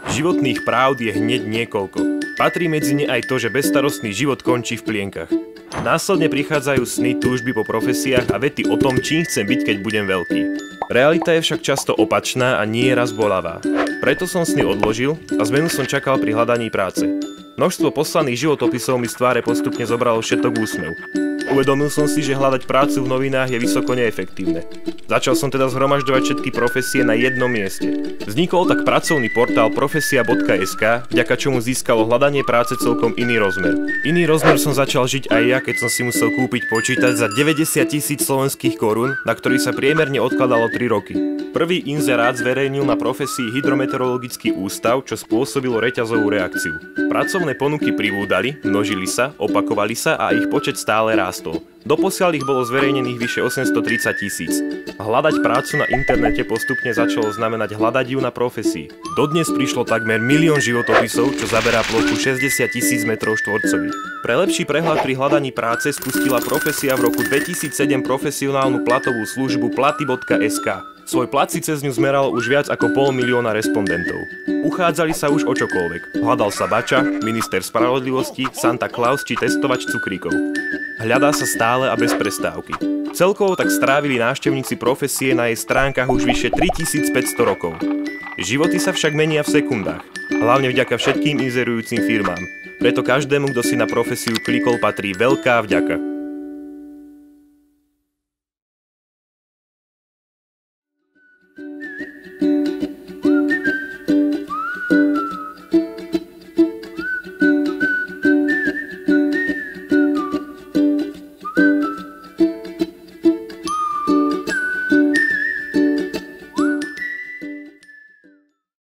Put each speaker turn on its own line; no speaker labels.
Životných pravd je hneď niekoľko. Patrí medzi ne aj to, že bezstarostný život končí v plienkach. Následne prichádzajú sny, túžby po profesiách a vety o tom, čím chcem byť, keď budem veľký. Realita je však často opačná a nie raz bolavá. Preto som sny odložil a zmenu som čakal pri hľadaní práce. Množstvo poslaných životopisov mi z tváre postupne zobralo všetok úsmev. Uvedomil som si, že hľadať prácu v novinách je vysoko neefektívne. Začal som teda zhromažďovať všetky profesie na jednom mieste. Vznikol tak pracovný portál profesia.sk, vďaka čomu získalo hľadanie práce celkom iný rozmer. Iný rozmer som začal žiť aj ja, keď som si musel kúpiť počítač za 90 000 slovenských korún, na ktorý sa priemerne odkladalo 3 roky. Prvý inzerát zverejnil na profesii Hydrometeorologický ústav, čo spôsobilo reťazovú reakciu. Pracovné ponuky pribúdali, množili sa, opakovali sa a ich počet stále rástol. Doposiaľ ich bolo zverejnených vyše 830 000. Hľadať prácu na internete postupne začalo znamenať hľadať ju na profesii. Dodnes prišlo takmer 1 000 000 životopisov, čo zaberá plochu 60 000 m2. Pre lepší prehľad pri hľadaní práce spustila profesia v roku 2007 profesionálnu platovú službu platy.sk. Svoj plat si cez ňu zmeral už viac ako 500 000 respondentov. Uchádzali sa už o čokoľvek. Hľadal sa bača, minister spravodlivosti, Santa Claus či testovač cukríkov. Hľadá sa stále a bez prestávky. Celkovo tak strávili návštevníci profesie na jej stránkach už vyše 3500 rokov. Životy sa však menia v sekundách, hlavne vďaka všetkým inzerujúcim firmám. Preto každému, kto si na profesiu klikol, patrí veľká vďaka.